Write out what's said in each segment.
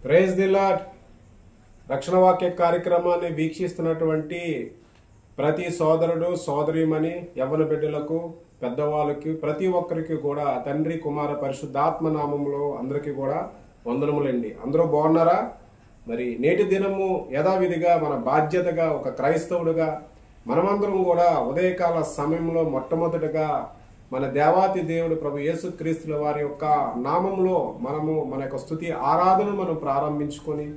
Praise the lord. రక్షణ వాక్య కార్యక్రమాన్ని వీక్షిస్తున్నటువంటి ప్రతి సోదరుడు సోదరీమణి యవ్వన బిడ్డలకు పెద్దవాళ్ళకి ప్రతి ఒక్కరికి కూడా తండ్రి కుమార పరిశుద్ధాత్మ నామములో అందరికీ కూడా వందనములండి. అందరూ బాగున్నారా? మరి నేటి దినము యథావిధిగా మన బాధ్యతగా ఒక క్రైస్తవుడుగా మనమందరం కూడా ఉదయకాల సమయంలో మొట్టమొదటిగా మన దేవాతి దేవుడు ప్రభు యేసుక్రీస్తుల వారి యొక్క నామంలో మనము మన యొక్క స్తుతి ఆరాధన మనం ప్రారంభించుకొని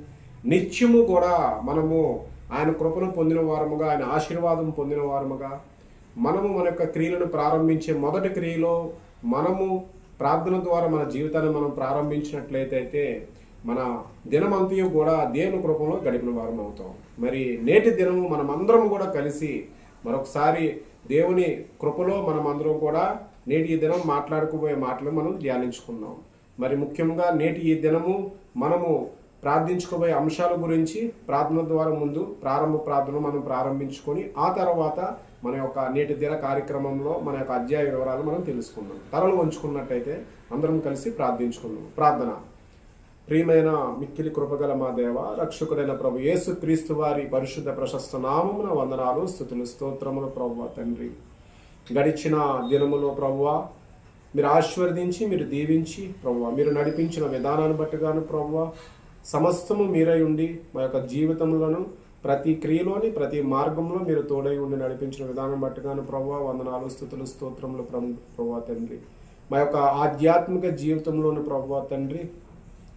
నిత్యము కూడా మనము ఆయన కృపను పొందిన వారముగా, ఆయన ఆశీర్వాదం పొందిన వారముగా మనము మన యొక్క క్రియలను ప్రారంభించే మొదటి క్రియలో మనము ప్రార్థన ద్వారా మన జీవితాన్ని మనం ప్రారంభించినట్లయితే మన దినమంతయు కూడా దేవుని కృపలో గడిపిన వారం అవుతాం. మరి నేటి దినము మనమందరం కూడా కలిసి మరొకసారి దేవుని కృపలో మనమందరం కూడా నేటి ఈ దినం మాట్లాడుకోబోయే మాటలు మనం ధ్యానించుకున్నాం. మరి ముఖ్యంగా నేటి ఈ దినము మనము ప్రార్థించుకోబోయే అంశాల గురించి ప్రార్థన ద్వారా ముందు ప్రారంభ ప్రార్థన మనం ప్రారంభించుకొని ఆ తర్వాత మన యొక్క నేటి దిన కార్యక్రమంలో మన యొక్క అధ్యాయ వివరాలు మనం తెలుసుకుందాం. తలలు వంచుకున్నట్టయితే అందరం కలిసి ప్రార్థించుకుందాం. ప్రార్థన. ప్రియమైన మిక్కిలి కృపగల మా దేవ, రక్షకుడైన ప్రభు యేసు క్రీస్తు వారి పరిశుద్ధ ప్రశస్త నామమున వందనాలు, స్తుతులు, స్తోత్రములు ప్రభువా తండ్రి. గడిచిన దినములో ప్రభువా మీరు ఆశీర్వదించి మీరు దీవించి ప్రభువా మీరు నడిపించిన విధానాన్ని బట్టిగాను ప్రభువా సమస్తము మీరై ఉండి మా యొక్క జీవితములను ప్రతి క్రియలోని ప్రతి మార్గంలో మీరు తోడై ఉండి నడిపించిన విధానం బట్టిగాను ప్రభువా వందనాలు, స్తుతులు, స్తోత్రములు ప్రభువా తండ్రి. మా యొక్క ఆధ్యాత్మిక జీవితంలోని ప్రభువా తండ్రి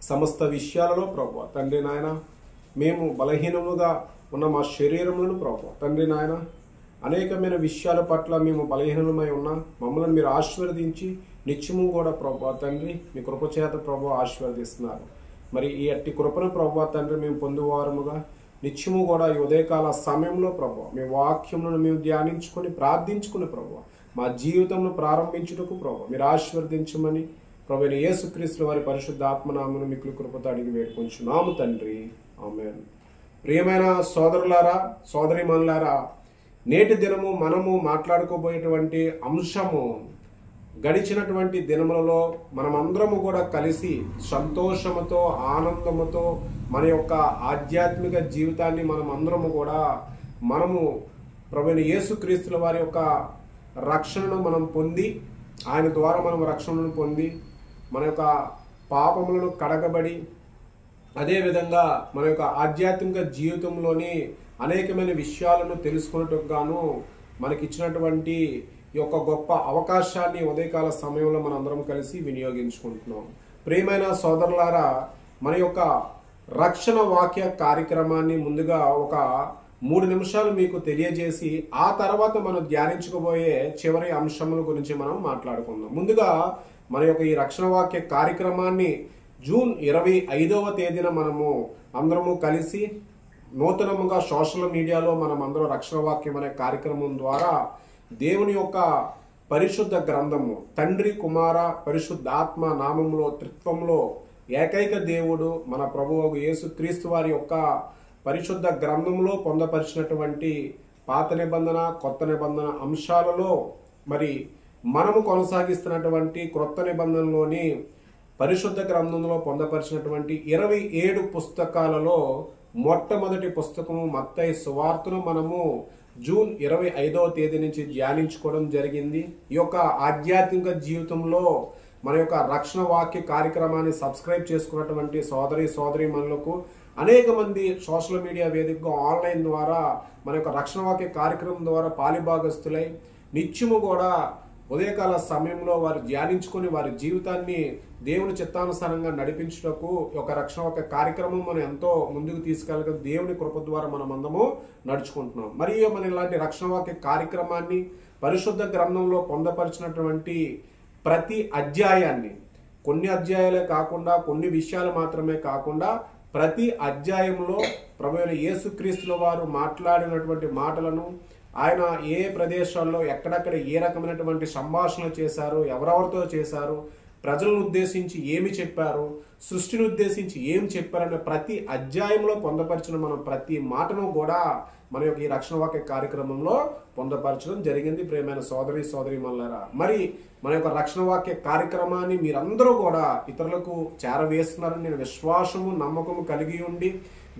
సమస్త విషయాలలో ప్రభువా తండ్రి నాయన మేము బలహీనముగా ఉన్న మా శరీరములను ప్రభువా తండ్రి నాయన అనేకమైన విషయాల పట్ల మేము బలహీనమై ఉన్నా మమ్మల్ని మీరు ఆశీర్వదించి నిత్యము కూడా ప్రభువా తండ్రి మీ కృపచేత ప్రభువా ఆశీర్వదిస్తున్నారు. మరి ఈ అట్టి కృపను ప్రభువా తండ్రి మేము పొందువారముగా నిత్యము కూడా ఈ ఉదయకాల సమయంలో ప్రభువా మీ వాక్యములను మేము ధ్యానించుకొని ప్రార్థించుకుని ప్రభువా మా జీవితంలో ప్రారంభించుటకు ప్రభువా మీరు ఆశీర్వదించమని ప్రభు యేసుక్రీస్తు వారి పరిశుద్ధ ఆత్మనామను మిక్కిలి కృపతో అడిగి వేడుకొంచున్నాము తండ్రి. ఆమేన్. ప్రియమైన సోదరులారా సోదరీమణులారా, నేటి దినము మనము మాట్లాడుకోబోయేటువంటి అంశము గడిచినటువంటి దినములలో మనమందరము కూడా కలిసి సంతోషముతో ఆనందముతో మన యొక్క ఆధ్యాత్మిక జీవితాన్ని మనమందరము కూడా మనము ప్రభు యేసుక్రీస్తుల వారి యొక్క రక్షణను మనం పొంది ఆయన ద్వారా మనం రక్షణను పొంది మన యొక్క పాపములను కడగబడి అదేవిధంగా మన యొక్క ఆధ్యాత్మిక జీవితంలోని అనేకమైన విషయాలను తెలుసుకున్నట్టుకు గాను మనకిచ్చినటువంటి ఈ యొక్క గొప్ప అవకాశాన్ని ఉదయకాల సమయంలో మనందరం కలిసి వినియోగించుకుంటున్నాం. ప్రియమైన సోదరులారా, మన యొక్క రక్షణ వాక్య కార్యక్రమాన్ని ముందుగా ఒక 3 నిమిషాలు మీకు తెలియజేసి ఆ తర్వాత మనం ధ్యానించుకోబోయే చివరి అంశముల గురించి మనం మాట్లాడుకుందాం. ముందుగా మన యొక్క ఈ రక్షణ వాక్య కార్యక్రమాన్ని జూన్ 25వ తేదీన మనము అందరము కలిసి నూతనముగా సోషల్ మీడియాలో మనం అందరం రక్షణ వాక్యం అనే కార్యక్రమం ద్వారా దేవుని యొక్క పరిశుద్ధ గ్రంథము తండ్రి కుమార పరిశుద్ధాత్మ నామములో త్రిత్వంలో ఏకైక దేవుడు మన ప్రభువు యేసుక్రీస్తు వారి యొక్క పరిశుద్ధ గ్రంథంలో పొందపరిచినటువంటి పాత నిబంధన కొత్త నిబంధన అంశాలలో మరి మనము కొనసాగిస్తున్నటువంటి క్రొత్త నిబంధనలోని పరిశుద్ధ గ్రంథంలో పొందపరిచినటువంటి 27 పుస్తకాలలో మొట్టమొదటి పుస్తకము మత్తయి సువార్తను మనము జూన్ 25వ తేదీ నుంచి ధ్యానించుకోవడం జరిగింది. ఈ యొక్క ఆధ్యాత్మిక జీవితంలో మన యొక్క రక్షణ వాక్య కార్యక్రమాన్ని సబ్స్క్రైబ్ చేసుకున్నటువంటి సోదరీమణులకు అనేక మంది సోషల్ మీడియా వేదికగా ఆన్లైన్ ద్వారా మన యొక్క రక్షణ వాక్య కార్యక్రమం ద్వారా పాలిభాగస్తులై నిత్యము కూడా ఉదయకాల సమయంలో వారు ధ్యానించుకొని వారి జీవితాన్ని దేవుని చిత్తానుసారంగా నడిపించుటకు ఒక రక్షణ వాక్య కార్యక్రమం మనం ఎంతో ముందుకు తీసుకెళ్ళగా దేవుని కృప ద్వారా మనం అందము నడుచుకుంటున్నాం. మరియు మన ఇలాంటి రక్షణ వాక్య కార్యక్రమాన్ని పరిశుద్ధ గ్రంథంలో పొందపరిచినటువంటి ప్రతి అధ్యాయాన్ని కొన్ని అధ్యాయాలే కాకుండా కొన్ని విషయాలు మాత్రమే కాకుండా ప్రతి అధ్యాయంలో ప్రభువైన యేసుక్రీస్తుల వారు మాట్లాడినటువంటి మాటలను ఆయన ఏ ప్రదేశాల్లో ఎక్కడెక్కడ ఏ రకమైనటువంటి సంభాషణలు చేశారు, ఎవరెవరితో చేశారు, ప్రజలను ఉద్దేశించి ఏమి చెప్పారు, సృష్టిని ఉద్దేశించి ఏం చెప్పారనే ప్రతి అధ్యాయంలో పొందపరిచిన మనం ప్రతి మాటను కూడా మన యొక్క ఈ రక్షణ వాక్య కార్యక్రమంలో పొందపరచడం జరిగింది. ప్రియమైన సోదరీమణులారా, మరి మన యొక్క రక్షణ వాక్య కార్యక్రమాన్ని మీరందరూ కూడా ఇతరులకు చేరవేస్తున్నారని నేను విశ్వాసము నమ్మకము కలిగి ఉండి,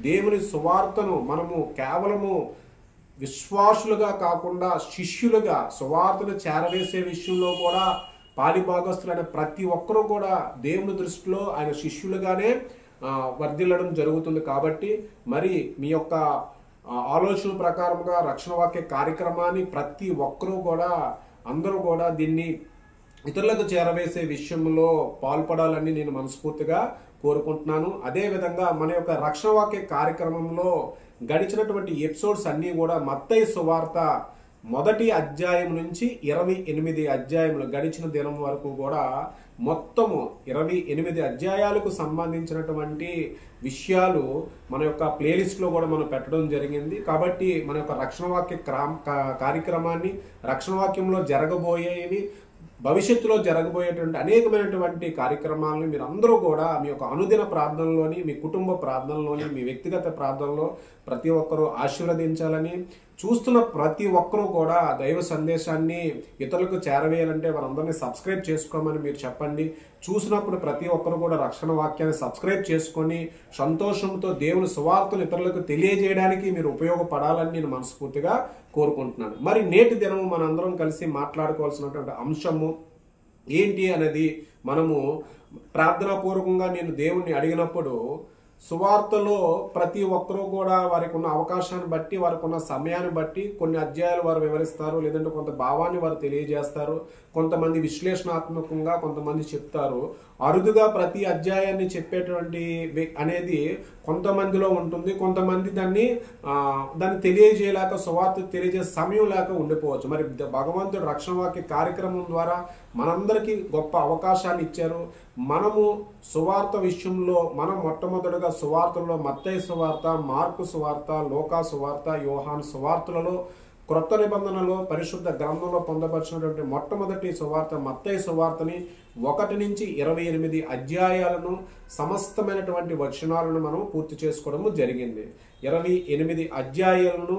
దేవుని సువార్తను మనము కేవలము విశ్వాసులుగా కాకుండా శిష్యులుగా సువార్తను చేరవేసే విషయంలో కూడా పాలిభాగస్తులైన ప్రతి ఒక్కరూ కూడా దేవుని దృష్టిలో ఆయన శిష్యులుగానే వర్ధిల్లడం జరుగుతుంది. కాబట్టి మరి మీ యొక్క ఆలోచన ప్రకారంగా రక్షణ వాక్య కార్యక్రమాన్ని ప్రతి ఒక్కరూ కూడా అందరూ కూడా దీన్ని ఇతరులకు చేరవేసే విషయంలో పాల్పడాలని నేను మనస్ఫూర్తిగా కోరుకుంటున్నాను. అదేవిధంగా మన యొక్క రక్షణ వాక్య కార్యక్రమంలో గడిచినటువంటి ఎపిసోడ్స్ అన్నీ కూడా మత్తయి సువార్త 1వ అధ్యాయం నుంచి 28 అధ్యాయములు గడిచిన దినం వరకు కూడా మొత్తము 28 అధ్యాయాలకు సంబంధించినటువంటి విషయాలు మన యొక్క ప్లేలిస్ట్లో కూడా మనం పెట్టడం జరిగింది. కాబట్టి మన యొక్క రక్షణ వాక్య కార్యక్రమాన్ని, రక్షణ వాక్యంలో జరగబోయేవి, భవిష్యత్తులో జరగబోయేటువంటి అనేకమైనటువంటి కార్యక్రమాలను మీరు అందరూ కూడా మీ యొక్క అనుదిన ప్రార్థనలోని, మీ కుటుంబ ప్రార్థనలోని, మీ వ్యక్తిగత ప్రార్థనలో ప్రతి ఒక్కరూ ఆశీర్వదించాలని, చూస్తున్న ప్రతి ఒక్కరూ కూడా దైవ సందేశాన్ని ఇతరులకు చేరవేయాలంటే వారందరినీ సబ్స్క్రైబ్ చేసుకోమని మీరు చెప్పండి. చూసినప్పుడు ప్రతి ఒక్కరు కూడా రక్షణ వాక్యాన్ని సబ్స్క్రైబ్ చేసుకొని సంతోషంతో దేవుని సువార్తను ఇతరులకు తెలియజేయడానికి మీరు ఉపయోగపడాలని నేను మనస్ఫూర్తిగా కోరుకుంటున్నాను. మరి నేటి దినము మనందరం కలిసి మాట్లాడుకోవాల్సినటువంటి అంశము ఏంటి అనేది మనము ప్రార్థనాపూర్వకంగా నేను దేవుణ్ణి అడిగినప్పుడు, సువార్తలో ప్రతి ఒక్కరూ కూడా వారికి ఉన్న అవకాశాన్ని బట్టి, వారికి ఉన్న సమయాన్ని బట్టి కొన్ని అధ్యాయాలు వారు వివరిస్తారు, లేదంటే కొంత భావాన్ని వారు తెలియజేస్తారు. కొంతమంది విశ్లేషణాత్మకంగా కొంతమంది చెప్తారు. అరుదుగా ప్రతి అధ్యాయాన్ని చెప్పేటువంటి అనేది కొంతమందిలో ఉంటుంది. కొంతమంది దాన్ని తెలియజేయలేక, సువార్త తెలియజేసే సమయం లేక ఉండిపోవచ్చు. మరి భగవంతుడు రక్షణ వాక్య కార్యక్రమం ద్వారా మనందరికీ గొప్ప అవకాశాన్ని ఇచ్చారు. మనము సువార్త విషయంలో మనం మొట్టమొదటిగా సువార్తల్లో మత్తయి సువార్త, మార్కు సువార్త, లూకా సువార్త, యోహాను సువార్తలలో క్రొత్త నిబంధనలో పరిశుద్ధ గ్రంథంలో పొందపరిచినటువంటి మొట్టమొదటి సువార్త మత్తయి సువార్తని 1 నుంచి 28 అధ్యాయాలను సమస్తమైనటువంటి వచనాలను మనం పూర్తి చేసుకోవడము జరిగింది. 28 అధ్యాయాలను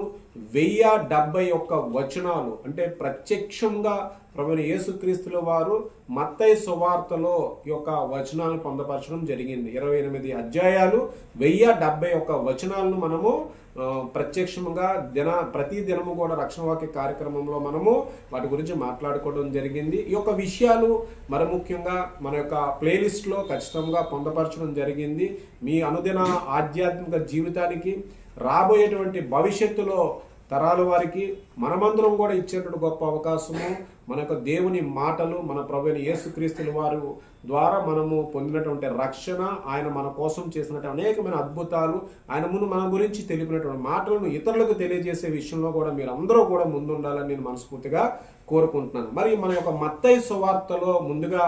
1071 వచనాలు అంటే ప్రత్యక్షంగా ప్రభువైన యేసుక్రీస్తుల వారు మత్తయి సువార్తలో ఈ యొక్క వచనాలను పొందపరచడం జరిగింది. 28 అధ్యాయాలు 1071 వచనాలను మనము ప్రత్యక్షంగా ప్రతి దినము కూడా రక్షణ వాక్య కార్యక్రమంలో మనము వాటి గురించి మాట్లాడుకోవడం జరిగింది. ఈ యొక్క విషయాలు మరి ముఖ్యంగా మన యొక్క ప్లేలిస్ట్లో ఖచ్చితంగా పొందపరచడం జరిగింది. మీ అనుదిన ఆధ్యాత్మిక జీవితానికి, రాబోయేటువంటి భవిష్యత్తులో తరాల వారికి మనమందరం కూడా ఇచ్చేటువంటి గొప్ప అవకాశము మన యొక్క దేవుని మాటలు, మన ప్రభువైన యేసుక్రీస్తుల వారు ద్వారా మనము పొందినటువంటి రక్షణ, ఆయన మన కోసం చేసినటువంటి అనేకమైన అద్భుతాలు, ఆయన ముందు మన గురించి తెలిపినటువంటి మాటలను ఇతరులకు తెలియజేసే విషయంలో కూడా మీరు అందరూ కూడా ముందుండాలని నేను మనస్ఫూర్తిగా కోరుకుంటున్నాను. మరి మన యొక్క మత్తయి సువార్తలో ముందుగా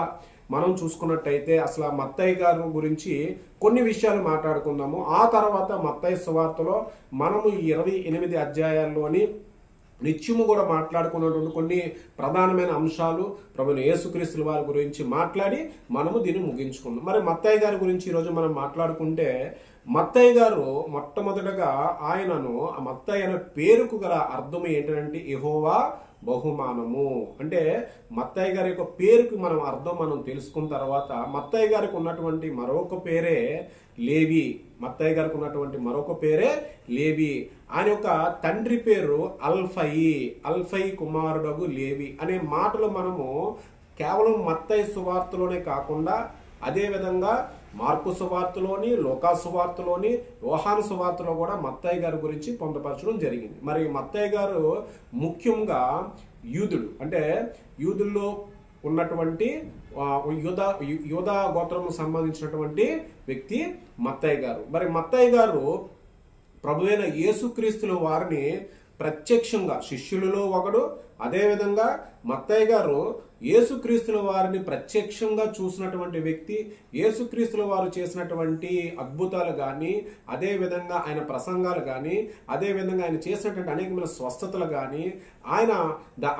మనం చూసుకున్నట్టయితే అసలు మత్తయి గారు గురించి కొన్ని విషయాలు మాట్లాడుకుందాము. ఆ తర్వాత మత్తయి సువార్తలో మనము 28 అధ్యాయాల్లోని నిత్యము కూడా మాట్లాడుకున్నటువంటి కొన్ని ప్రధానమైన అంశాలు ప్రభువైన యేసుక్రీస్తుల వారి గురించి మాట్లాడి మనము దీన్ని ముగించుకుందాం. మరి మత్తయి గారి గురించి ఈరోజు మనం మాట్లాడుకుంటే, మత్తయి గారు మొట్టమొదటగా ఆయనను ఆ మత్తయి అనే పేరుకు గల అర్థం ఏంటంటే యెహోవా బహుమానము. అంటే మత్తయి గారి యొక్క పేరుకి మనం అర్థం మనం తెలుసుకున్న తర్వాత మత్తయి గారికి ఉన్నటువంటి మరొక పేరే లేవి. మత్తయి గారికి ఉన్నటువంటి మరొక పేరే లేవి. ఆయన యొక్క తండ్రి పేరు అల్ఫయి కుమారుడగు లేవి అనే మాటలు మనము కేవలం మత్తయి సువార్తలోనే కాకుండా అదేవిధంగా మార్కు సువార్తలోని, లూకా సువార్తలోని, యోహాను సువార్తలో కూడా మత్తయి గారి గురించి పొందపరచడం జరిగింది. మరి మత్తయి గారు ముఖ్యంగా యూదుడు, అంటే యూదుల్లో ఉన్నటువంటి యూదా గోత్రము సంబంధించినటువంటి వ్యక్తి మత్తయి గారు. మరి మత్తయి గారు ప్రభువైన యేసుక్రీస్తుల వారిని ప్రత్యక్షంగా శిష్యులలో ఒకడు, అదేవిధంగా మత్తయి గారు యేసుక్రీస్తుల వారిని ప్రత్యక్షంగా చూసినటువంటి వ్యక్తి. యేసుక్రీస్తుల వారు చేసినటువంటి అద్భుతాలు కానీ, అదేవిధంగా ఆయన ప్రసంగాలు కానీ, అదేవిధంగా ఆయన చేసినటువంటి అనేకమైన స్వస్థతలు కానీ,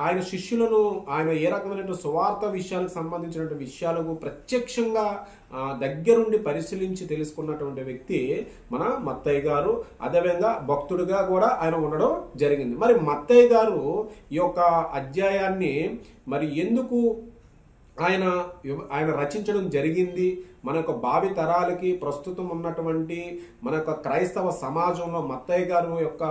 ఆయన శిష్యులను ఆయన ఏ రకమైనటువంటి సువార్త విషయాలకు సంబంధించినటువంటి విషయాలకు ప్రత్యక్షంగా దగ్గరుండి పరిశీలించి తెలుసుకున్నటువంటి వ్యక్తి మన మత్తయి గారు. అదేవిధంగా భక్తుడిగా కూడా ఆయన ఉండడం జరిగింది. మరి మత్తయి గారు ఈ యొక్క అధ్యాయాన్ని మరి ఎందుకు ఆయన రచించడం జరిగింది, మన యొక్క భావి తరాలకి ప్రస్తుతం ఉన్నటువంటి మన యొక్క క్రైస్తవ సమాజంలో మత్తయి గారు యొక్క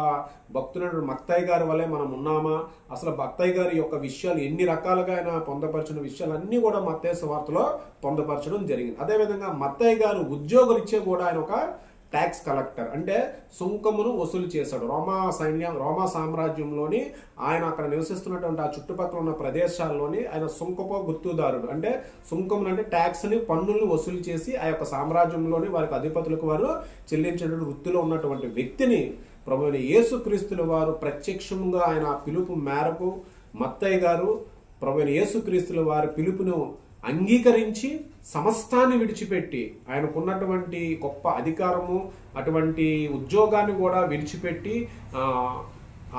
భక్తుడు మత్తయి గారి వల్లే మనం ఉన్నామా, అసలు మత్తయి గారి యొక్క విషయాలు ఎన్ని రకాలుగా ఆయన పొందపరిచిన విషయాలన్నీ కూడా మత్తయి సువార్తలో పొందపరచడం జరిగింది. అదేవిధంగా మత్తయి గారు ఉద్యోగరీత్యా కూడా ఆయన ఒక ట్యాక్స్ కలెక్టర్, అంటే సుంకమును వసూలు చేశాడు. రోమా సామ్రాజ్యంలోని ఆయన అక్కడ నివసిస్తున్నటువంటి ఆ చుట్టుపక్కల ఉన్న ప్రదేశాల్లోని ఆయన సుంకపు గుర్తుదారుడు, అంటే సుంకమును అంటే ట్యాక్స్ ని పన్నులను వసూలు చేసి ఆ యొక్క సామ్రాజ్యంలోని వారికి అధిపతులకు వారు చెల్లించేటువంటి వృత్తిలో ఉన్నటువంటి వ్యక్తిని ప్రభువైన యేసుక్రీస్తుల వారు ప్రత్యక్షంగా ఆయన పిలుపు మేరకు మత్తయి గారు ప్రభువైన యేసుక్రీస్తుల వారి పిలుపును అంగీకరించి సమస్తాన్ని విడిచిపెట్టి ఆయనకున్నటువంటి గొప్ప అధికారము అటువంటి ఉద్యోగాన్ని కూడా విడిచిపెట్టి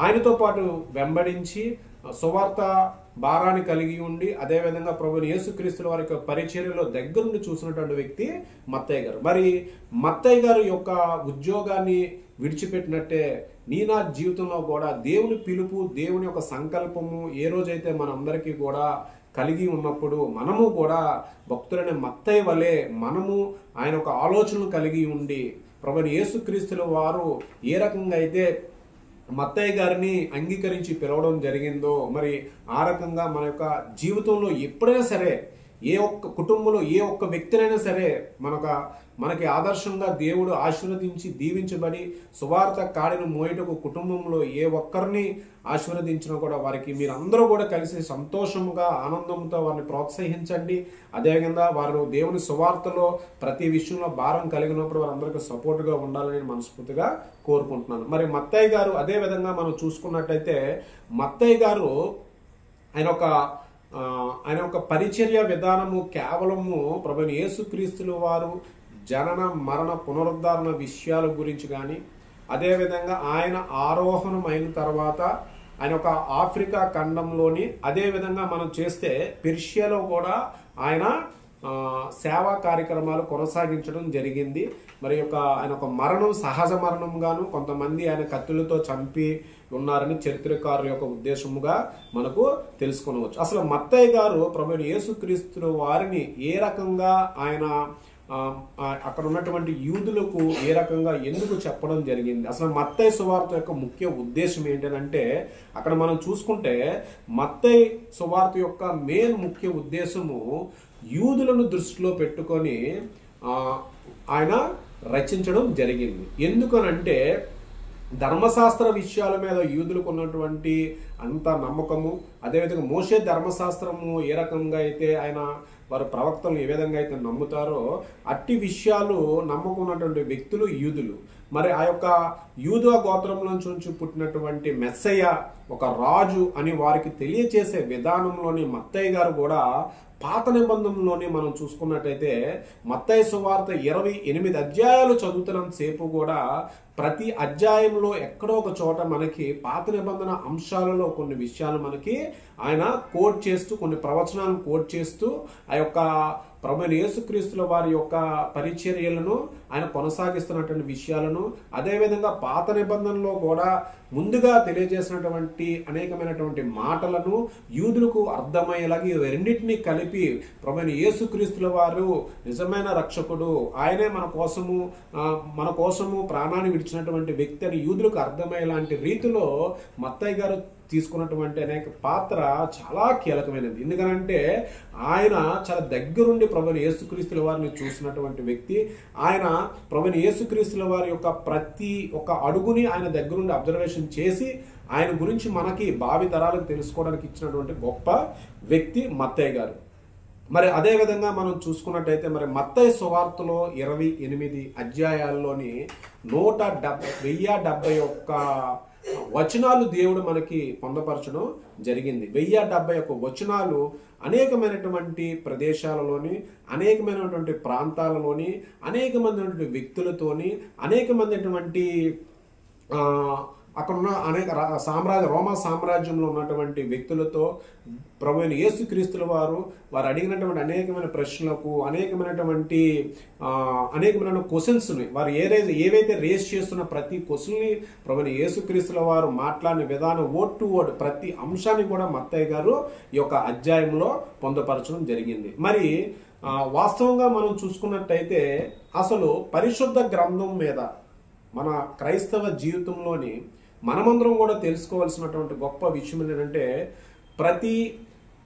ఆయనతో పాటు వెంబడించి సువార్త భారాన్ని కలిగి ఉండి అదేవిధంగా ప్రభువైన యేసుక్రీస్తుల వారి యొక్క పరిచర్యలో దగ్గరుండి చూసినటువంటి వ్యక్తి మత్తయి గారు. మరి మత్తయి గారు యొక్క ఉద్యోగాన్ని విడిచిపెట్టినట్టే నా జీవితంలో కూడా దేవుని పిలుపు, దేవుని యొక్క సంకల్పము ఏ రోజైతే మనందరికీ కూడా కలిగి ఉన్నప్పుడు మనము కూడా భక్తులైన మత్తయి వలె మనము ఆయన ఒక ఆలోచనలు కలిగి ఉండి ప్రభువైన యేసుక్రీస్తుల వారు ఏ రకంగా అయితే మత్తయి గారిని అంగీకరించి పిలవడం జరిగిందో మరి ఆ రకంగా మన యొక్క జీవితంలో ఎప్పుడైనా సరే ఏ ఒక్క కుటుంబంలో ఏ ఒక్క వ్యక్తినైనా సరే మనకి ఆదర్శంగా దేవుడు ఆశీర్వదించి దీవించబడి సువార్త కాడిని మోయటకు కుటుంబంలో ఏ ఒక్కరిని ఆశీర్వదించినా కూడా వారికి మీరందరూ కూడా కలిసి సంతోషంగా ఆనందంతో వారిని ప్రోత్సహించండి. అదేవిధంగా వారు దేవుని సువార్తలో ప్రతి విషయంలో భారం కలిగినప్పుడు వారందరికీ సపోర్ట్గా ఉండాలని మనస్ఫూర్తిగా కోరుకుంటున్నాను. మరి మత్తయి గారు అదేవిధంగా మనం చూసుకున్నట్టయితే మత్తయి గారు ఆయన ఒక పరిచర్య విధానము కేవలము ప్రభువైన యేసుక్రీస్తుల వారు జనన మరణ పునరుద్ధరణ విషయాల గురించి కానీ అదేవిధంగా ఆయన ఆరోహణం అయిన తర్వాత ఆయన ఒక ఆఫ్రికా ఖండంలోని అదేవిధంగా మనం చేస్తే పెర్షియాలో కూడా ఆయన సేవా కార్యక్రమాలు కొనసాగించడం జరిగింది. మరి ఆయన ఒక మరణం సహజ మరణం గాను కొంతమంది ఆయన కత్తులతో చంపి ఉన్నారని చరిత్రకారుల యొక్క ఉద్దేశముగా మనకు తెలుసుకొనవచ్చు. అసలు మత్తయి గారు ప్రభువైన యేసుక్రీస్తుల వారిని ఏ రకంగా ఆయన అక్కడ ఉన్నటువంటి యూదులకు ఏ రకంగా ఎందుకు చెప్పడం జరిగింది, అసలు మత్తయి సువార్త యొక్క ముఖ్య ఉద్దేశం ఏంటంటే అక్కడ మనం చూసుకుంటే మత్తయి సువార్త యొక్క మెయిన్ ముఖ్య ఉద్దేశము యూదులను దృష్టిలో పెట్టుకొని ఆయన రచించడం జరిగింది. ఎందుకనంటే ధర్మశాస్త్ర విషయాల మీద యూదులకు ఉన్నటువంటి అంత నమ్మకము, అదేవిధంగా మోషే ధర్మశాస్త్రము ఏ రకంగా అయితే వారు ప్రవక్తలు ఏ విధంగా అయితే నమ్ముతారో అట్టి విషయాలు నమ్ముకున్నటువంటి వ్యక్తులు యూదులు. మరి ఆ యొక్క యూదా గోత్రంలో నుంచి పుట్టినటువంటి మెస్సయ్య ఒక రాజు అని వారికి తెలియచేసే విధానంలోని మత్తయి గారు కూడా పాత నిబంధనలోని మనం చూసుకున్నట్టయితే మత్తయి సువార్త 28 అధ్యాయాలు చదువుతున్నంత సేపు కూడా ప్రతి అధ్యాయంలో ఎక్కడో ఒక చోట మనకి పాత నిబంధన అంశాలలో కొన్ని విషయాలు మనకి ఆయన కోట్ చేస్తూ కొన్ని ప్రవచనాలను కోట్ చేస్తూ ఆ యొక్క ప్రభువైన యేసుక్రీస్తుల వారి యొక్క పరిచర్యలను ఆయన కొనసాగిస్తున్నటువంటి విషయాలను అదేవిధంగా పాత నిబంధనలో కూడా ముందుగా తెలియజేసినటువంటి అనేకమైనటువంటి మాటలను యూదులకు అర్థమయ్యేలాగా ఈ రెండింటినీ కలిపి ప్రభువైన యేసుక్రీస్తుల వారు నిజమైన రక్షకుడు, ఆయనే మన కోసము ప్రాణాన్ని విడిచినటువంటి వ్యక్తి అని యూదులకు అర్థమయ్యేలాంటి రీతిలో మత్తయి గారు తీసుకున్నటువంటి అనేక పాత్ర చాలా కీలకమైనది. ఎందుకనంటే ఆయన చాలా దగ్గరుండి ప్రభువైన యేసుక్రీస్తుల వారిని చూసినటువంటి వ్యక్తి. ఆయన ప్రభువైన యేసుక్రీస్తుల వారి యొక్క ప్రతి ఒక్క అడుగుని ఆయన దగ్గరుండి అబ్జర్వేషన్ చేసి ఆయన గురించి మనకి భావి తరాలకు తెలుసుకోవడానికి ఇచ్చినటువంటి గొప్ప వ్యక్తి మత్తయి గారు. మరి అదే విధంగా మనం చూసుకున్నట్టయితే మరి మత్తయి సువార్తలో 28 అధ్యాయాల్లోని 1071 వచనాలు దేవుడు మనకి పొందపరచడం జరిగింది. 1071 వచనాలు అనేకమైనటువంటి ప్రదేశాలలోని, అనేకమైనటువంటి ప్రాంతాలలోని, అనేకమైనటువంటి వ్యక్తులతోని, అనేకమైనటువంటి అక్కడ ఉన్న అనేక రోమా సామ్రాజ్యంలో ఉన్నటువంటి వ్యక్తులతో ప్రభు అయిన యేసుక్రీస్తుల వారు అడిగినటువంటి అనేకమైన ప్రశ్నలకు, అనేకమైన క్వశ్చన్స్ని వారు ఏవైతే రేస్ చేస్తున్న ప్రతి క్వశ్చన్ని ప్రభు అయిన యేసుక్రీస్తుల వారు మాట్లాడిన విధానం వర్డ్ టు వర్డ్ ప్రతి అంశాన్ని కూడా మత్తయి గారు ఈ యొక్క అధ్యాయంలో పొందుపరచడం జరిగింది. మరి వాస్తవంగా మనం చూసుకున్నట్టయితే అసలు పరిశుద్ధ గ్రంథం మీద మన క్రైస్తవ జీవితంలోని మనమందరం కూడా తెలుసుకోవాల్సినటువంటి గొప్ప విషయం ఏంటంటే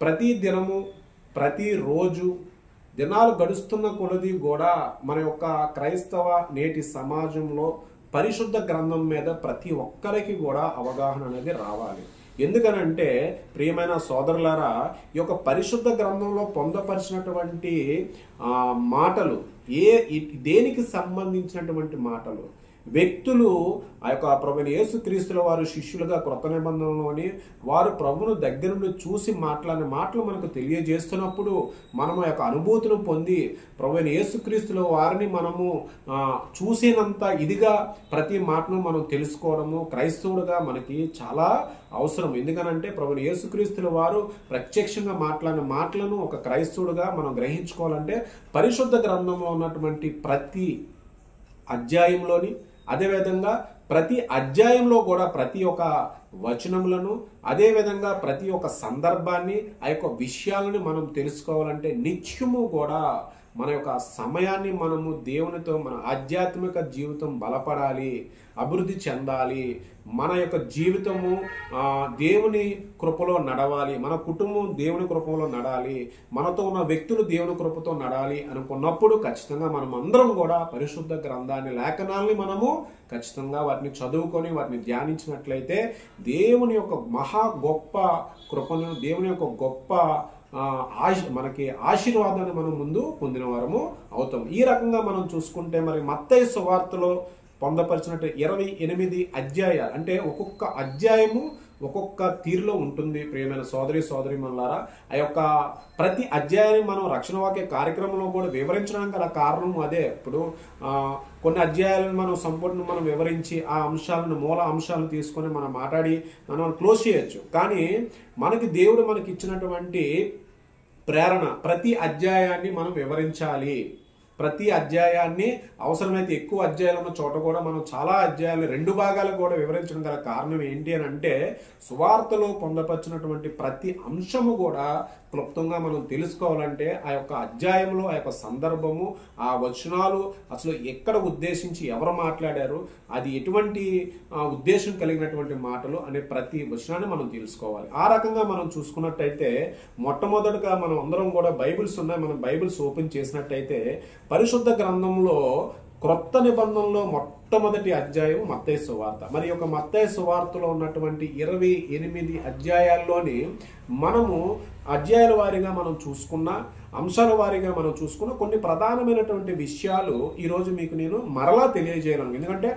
ప్రతి దినము, ప్రతిరోజు దినాలు గడుస్తున్న కొలది కూడా మన యొక్క క్రైస్తవ నేటి సమాజంలో పరిశుద్ధ గ్రంథం మీద ప్రతి ఒక్కరికి కూడా అవగాహన అనేది రావాలి. ఎందుకనంటే ప్రియమైన సోదరులారా, ఈ యొక్క పరిశుద్ధ గ్రంథంలో పొందపరిచినటువంటి మాటలు దేనికి సంబంధించినటువంటి మాటలు, వ్యక్తులు ఆ యొక్క ప్రభుని యేసుక్రీస్తుల వారు శిష్యులుగా క్రొత్త నిబంధనలోని వారు ప్రభును దగ్గర నుండి చూసి మాట్లాడిన మాటలు మనకు తెలియజేస్తున్నప్పుడు మనము ఆ యొక్క అనుభూతిని పొంది ప్రభుని యేసుక్రీస్తుల వారిని మనము చూసినంత ఇదిగా ప్రతి మాటను మనం తెలుసుకోవడము క్రైస్తవుడుగా మనకి చాలా అవసరం. ఎందుకనంటే ప్రభుని యేసుక్రీస్తుల వారు ప్రత్యక్షంగా మాట్లాడిన మాటలను ఒక క్రైస్తవుడుగా మనం గ్రహించుకోవాలంటే పరిశుద్ధ గ్రంథంలో ఉన్నటువంటి ప్రతి అధ్యాయంలోని, అదేవిధంగా ప్రతి అధ్యాయంలో కూడా ప్రతి ఒక్క వచనములను, అదేవిధంగా ప్రతి ఒక్క సందర్భాన్ని, ఆ యొక్క విషయాలను మనం తెలుసుకోవాలంటే నిత్యము కూడా మన యొక్క సమయాన్ని మనము దేవునితో మన ఆధ్యాత్మిక జీవితం బలపడాలి, అభివృద్ధి చెందాలి, మన యొక్క జీవితము దేవుని కృపలో నడవాలి, మన కుటుంబం దేవుని కృపలో నడాలి, మనతో ఉన్న వ్యక్తులు దేవుని కృపతో నడాలి అనుకున్నప్పుడు ఖచ్చితంగా మనం అందరం కూడా పరిశుద్ధ గ్రంథాన్ని, లేఖనాల్ని మనము ఖచ్చితంగా వాటిని చదువుకొని వాటిని ధ్యానించినట్లయితే దేవుని యొక్క మహా గొప్ప కృపను, దేవుని యొక్క గొప్ప మనకి ఆశీర్వాదాన్ని మనం ముందు పొందిన వారము అవుతాం. ఈ రకంగా మనం చూసుకుంటే మరి మత్తయి సువార్తలో పొందపరిచినట్టు 28 అధ్యాయాలు, అంటే ఒక్కొక్క అధ్యాయము ఒక్కొక్క తీరులో ఉంటుంది. ప్రియమైన సోదరీమణులారా, ఆ యొక్క ప్రతి అధ్యాయాన్ని మనం రక్షణ వాక్య కార్యక్రమంలో కూడా వివరించడానికి గల కారణం అదే. ఇప్పుడు కొన్ని అధ్యాయాలను మనం సంపూర్ణ మనం వివరించి ఆ అంశాలను, మూల అంశాలను తీసుకొని మనం మాట్లాడి మనం క్లోజ్ చేయొచ్చు. కానీ మనకి దేవుడు మనకి ఇచ్చినటువంటి ప్రేరణ ప్రతి అధ్యాయాన్ని మనం వివరించాలి. ప్రతి అధ్యాయాన్ని అవసరమైతే ఎక్కువ అధ్యాయాలు ఉన్న చోట కూడా మనం చాలా అధ్యాయాలు 2 భాగాలు కూడా వివరించడం గల కారణం ఏంటి అని అంటే సువార్తలో పొందపరిచినటువంటి ప్రతి అంశము కూడా క్లుప్తంగా మనం తెలుసుకోవాలంటే ఆ యొక్క అధ్యాయంలో ఆ యొక్క సందర్భము, ఆ వచనాలు అసలు ఎక్కడ ఉద్దేశించి ఎవరు మాట్లాడారు, అది ఎటువంటి ఉద్దేశం కలిగినటువంటి మాటలు అనే ప్రతి వచనాన్ని మనం తెలుసుకోవాలి. ఆ రకంగా మనం చూసుకున్నట్టయితే మొట్టమొదటిగా మనం అందరం కూడా బైబిల్స్ ఉన్నాయి, మనం బైబిల్స్ ఓపెన్ చేసినట్టయితే పరిశుద్ధ గ్రంథంలో క్రొత్త నిబంధనలో మొట్టమొదటి అధ్యాయం మత్తయి సువార్త. మరి యొక్క మత్తయి సువార్తలో ఉన్నటువంటి 28 అధ్యాయాల్లోని మనము అధ్యాయాల వారీగా మనం చూసుకున్న, అంశాల వారీగా మనం చూసుకున్న కొన్ని ప్రధానమైనటువంటి విషయాలు ఈరోజు మీకు నేను మరలా తెలియజేయను. ఎందుకంటే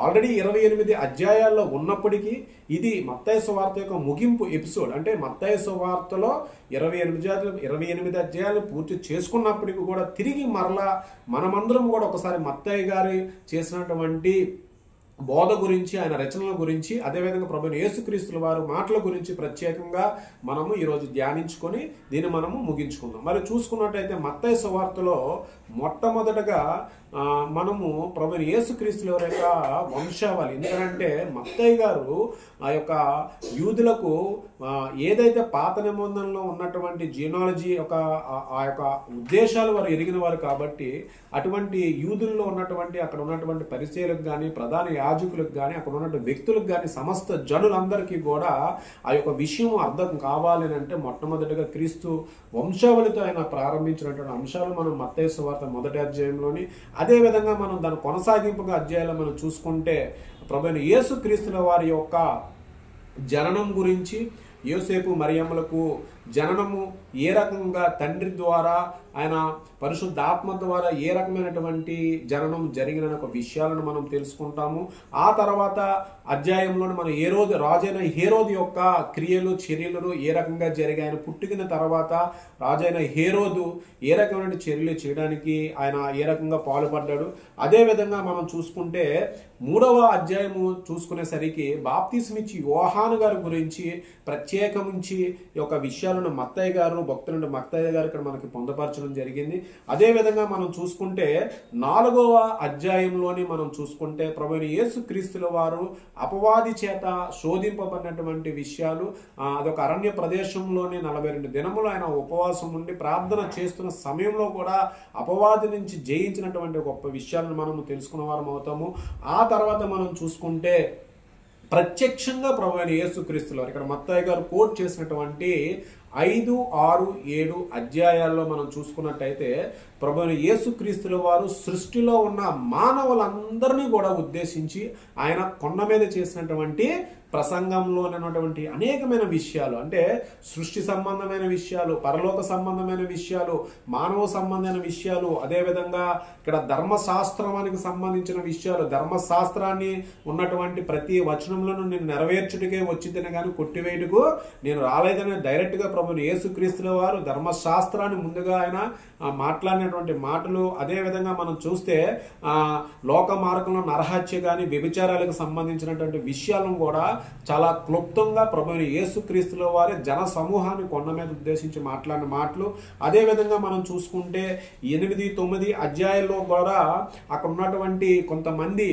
ఆల్రెడీ 28 అధ్యాయాల్లో ఉన్నప్పటికీ ఇది మత్తయి సువార్త యొక్క ముగింపు ఎపిసోడ్. అంటే మత్తయి సువార్తలో 28 అధ్యాయాలు పూర్తి చేసుకున్నప్పటికీ కూడా తిరిగి మరలా మనమందరం కూడా ఒకసారి మత్తయి గారు చేసినటువంటి బోధ గురించి, ఆయన రచనల గురించి, అదేవిధంగా ప్రభువైన యేసుక్రీస్తుల వారు మాటల గురించి ప్రత్యేకంగా మనము ఈరోజు ధ్యానించుకొని దీన్ని మనము ముగించుకుందాం. మరి చూసుకున్నట్టయితే మత్తయి సువార్తలో మొట్టమొదటగా మనము ప్రభువైన యేసుక్రీస్తుల వారి యొక్క వంశావళి. ఎందుకంటే మత్తయి గారు ఆ యొక్క యూదులకు ఏదైతే పాత నిబంధనలో ఉన్నటువంటి జీనాలజీ ఆ యొక్క ఉద్దేశాలు వారు ఎరిగిన వారు కాబట్టి అటువంటి యూదుల్లో ఉన్నటువంటి అక్కడ ఉన్నటువంటి పరిచయులకు కానీ, ప్రధాన యాజకులకు కానీ, అక్కడ ఉన్నటువంటి వ్యక్తులకు కానీ, సమస్త జనులందరికీ కూడా ఆ యొక్క విషయం అర్థం కావాలి అంటే మొట్టమొదటిగా క్రీస్తు వంశావళితో ఆయన ప్రారంభించినటువంటి అంశాలు మనం మత్తయి సువార్త మొదటి అధ్యాయంలోని, అదేవిధంగా మనం దాని కొనసాగింపుగా అధ్యాయాలు మనం చూసుకుంటే ప్రభువైన యేసుక్రీస్తుల వారి యొక్క జననం గురించి, యోసేపు మరియమ్మలకు జననము ఏ రకంగా తండ్రి ద్వారా ఆయన పరిశుద్ధాత్మ ద్వారా ఏ రకమైనటువంటి జననం జరిగిన ఒక విషయాలను మనం తెలుసుకుంటాము. ఆ తర్వాత అధ్యాయంలోనే మనం రాజైన హేరోదు యొక్క క్రియలు చర్యలు ఏ రకంగా జరిగాయి, ఆయన పుట్టిన తర్వాత రాజైన హేరోదు ఏ రకమైన చర్యలు చేయడానికి ఆయన ఏ రకంగా పాల్పడ్డాడు. అదేవిధంగా మనం చూసుకుంటే 3వ అధ్యాయము చూసుకునేసరికి బాప్తిస్మిచ్చి యోహాను గారి గురించి ప్రత్యేకించి ఈ యొక్క విషయాలను మత్తయ్య గారు భక్తులు మత్తయ్య గారు ఇక్కడ మనకి పొందపరచడం జరిగింది. అదేవిధంగా మనం చూసుకుంటే 4వ అధ్యాయంలోని మనం చూసుకుంటే ప్రభువైన యేసుక్రీస్తుల వారు అపవాది చేత శోధింపబడినటువంటి విషయాలు, అదొక అరణ్య ప్రదేశంలోని 42 దినములు ఆయన ఉపవాసం ఉండి ప్రార్థన చేస్తున్న సమయంలో కూడా అపవాది నుంచి జయించినటువంటి గొప్ప విషయాలను మనము తెలుసుకున్న వారం అవుతాము. ఆ తర్వాత మనం చూసుకుంటే ప్రత్యక్షంగా ప్రభువైన యేసుక్రీస్తుల వారు ఇక్కడ మత్తయ్య గారు కోట్ చేసినటువంటి 5, 6, 7 అధ్యాయాల్లో మనం చూసుకున్నట్టయితే ప్రభువైన యేసుక్రీస్తుల వారు సృష్టిలో ఉన్న మానవులందరినీ కూడా ఉద్దేశించి ఆయన కొండ మీద చేసినటువంటి ప్రసంగంలో ఉన్నటువంటి అనేకమైన విషయాలు, అంటే సృష్టి సంబంధమైన విషయాలు, పరలోక సంబంధమైన విషయాలు, మానవ సంబంధమైన విషయాలు, అదేవిధంగా ఇక్కడ ధర్మశాస్త్రానికి సంబంధించిన విషయాలు, ధర్మశాస్త్రాన్ని ఉన్నటువంటి ప్రతి వచనంలోనూ నేను నెరవేర్చుటకే వచ్చిందని కానీ కొట్టివేయుటకు నేను రాలేదని డైరెక్ట్గా ప్రభువైన యేసుక్రీస్తుల వారు ధర్మశాస్త్రాన్ని ముందుగా ఆయన మాట్లాడినటువంటి మాటలు. అదేవిధంగా మనం చూస్తే లోక మార్గంలో నరహత్య కానీ వ్యభిచారాలకు సంబంధించినటువంటి విషయాలను కూడా చాలా క్లుప్తంగా ప్రభువైన యేసుక్రీస్తుల వారి జన సమూహాన్ని కొండ మీద ఉద్దేశించి మాట్లాడిన మాటలు. అదేవిధంగా మనం చూసుకుంటే 8, 9 అధ్యాయాల్లో కూడా అక్కడ ఉన్నటువంటి కొంతమంది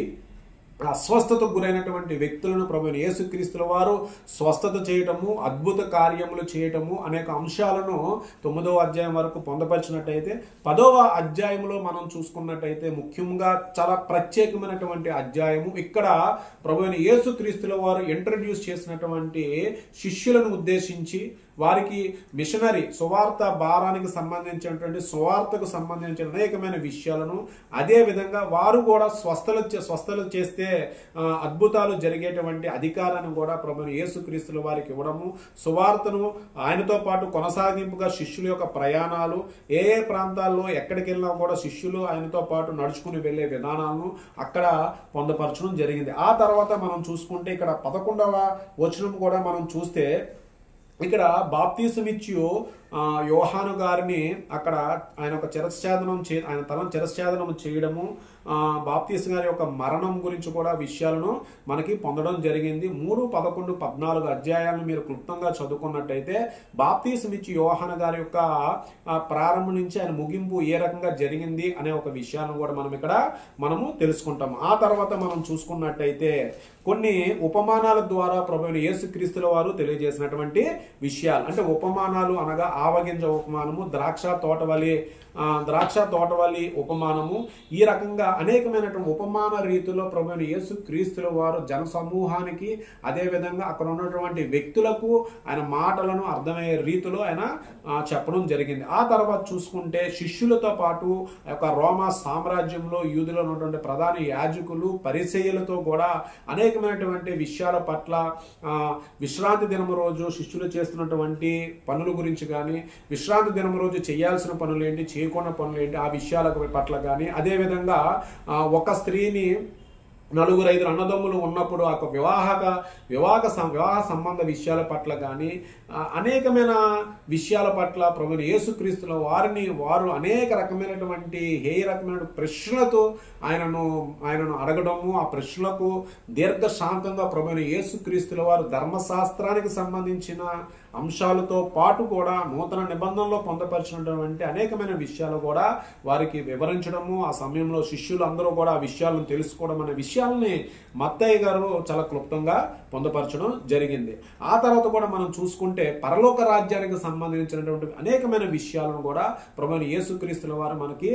అస్వస్థతకు గురైనటువంటి వ్యక్తులను ప్రభువైన యేసుక్రీస్తుల వారు స్వస్థత చేయటము, అద్భుత కార్యములు చేయటము అనేక అంశాలను 9వ అధ్యాయం వరకు పొందపరిచినట్టయితే 10వ అధ్యాయంలో మనం చూసుకున్నట్టయితే ముఖ్యంగా చాలా ప్రత్యేకమైనటువంటి అధ్యాయము. ఇక్కడ ప్రభువైన యేసుక్రీస్తుల వారు ఇంట్రడ్యూస్ చేసినటువంటి శిష్యులను ఉద్దేశించి వారికి మిషనరీ సువార్త భారానికి సంబంధించినటువంటి సువార్తకు సంబంధించిన అనేకమైన విషయాలను, అదే విధంగా వారు కూడా స్వస్థలు చేస్తే అద్భుతాలు జరిగేటువంటి అధికారాన్ని కూడా ప్రభువైన యేసుక్రీస్తుల వారికి ఇవ్వడము, సువార్తను ఆయనతో పాటు కొనసాగింపుగా శిష్యుల యొక్క ప్రయాణాలు, ఏ ప్రాంతాల్లో ఎక్కడికి వెళ్ళినా కూడా శిష్యులు ఆయనతో పాటు నడుచుకుని వెళ్లే విధానాలను అక్కడ పొందపరచడం జరిగింది. ఆ తర్వాత మనం చూసుకుంటే ఇక్కడ 11వ వచనం కూడా మనం చూస్తే ఇక్కడ బాప్తిసమిచ్చి యోహాను గారిని అక్కడ ఆయన ఒక ఆయన తలను శిరశ్ఛేదనం చేయడము, బాప్తిస్మ గారి యొక్క మరణం గురించి కూడా విషయాలను మనకి పొందడం జరిగింది. 3, 11, 14 అధ్యాయాలను మీరు క్లుప్తంగా చదువుకున్నట్టయితే బాప్తిస్మిచ్చి యోహాను గారి యొక్క ప్రారంభం నుంచి ఆయన ముగింపు ఏ రకంగా జరిగింది అనే ఒక విషయాలను కూడా మనము తెలుసుకుంటాం. ఆ తర్వాత మనం చూసుకున్నట్టయితే కొన్ని ఉపమానాల ద్వారా ప్రభువైన యేసుక్రీస్తుల వారు తెలియజేసినటువంటి విషయాలు, అంటే ఉపమానాలు అనగా ఆవగింజ ఉపమానము, ద్రాక్ష తోటవల్లి ఉపమానము, ఈ రకంగా అనేకమైనటువంటి ఉపమాన రీతిలో ప్రభువైన యేసుక్రీస్తుల వారు జన సమూహానికి అదేవిధంగా అక్కడ ఉన్నటువంటి వ్యక్తులకు ఆయన మాటలను అర్థమయ్యే రీతిలో ఆయన చెప్పడం జరిగింది. ఆ తర్వాత చూసుకుంటే శిష్యులతో పాటు యొక్క రోమా సామ్రాజ్యంలో యూదులో ఉన్నటువంటి ప్రధాన యాజకులు పరిసయ్యులతో కూడా అనేకమైనటువంటి విషయాల పట్ల విశ్రాంతి దినము రోజు శిష్యులు చేస్తున్నటువంటి పనుల గురించి కానీ, విశ్రాంతి దినం రోజు చేయాల్సిన పనులు ఏంటి, చేయకుండా పనులు ఏంటి, ఆ విషయాల పట్ల కానీ, అదేవిధంగా ఒక స్త్రీని 4, 5 అన్నదమ్ములు ఉన్నప్పుడు ఆ వివాహ సంబంధ విషయాల పట్ల కానీ అనేకమైన విషయాల పట్ల ప్రభువైన యేసుక్రీస్తుల వారు అనేక రకమైనటువంటి రకమైన ప్రశ్నలతో ఆయనను అడగడము, ఆ ప్రశ్నలకు దీర్ఘశాంతంగా ప్రభువైన యేసుక్రీస్తుల వారు ధర్మశాస్త్రానికి సంబంధించిన అంశాలతో పాటు కూడా నూతన నిబంధనలో పొందపరిచినటువంటి అనేకమైన విషయాలు కూడా వారికి వివరించడము, ఆ సమయంలో శిష్యులు అందరూ కూడా ఆ విషయాలను తెలుసుకోవడం అనే విషయాలని మత్తయ్య గారు చాలా క్లుప్తంగా పొందపరచడం జరిగింది. ఆ తర్వాత కూడా మనం చూసుకుంటే పరలోక రాజ్యానికి సంబంధించినటువంటి అనేకమైన విషయాలను కూడా ప్రభువైన యేసుక్రీస్తుల వారు మనకి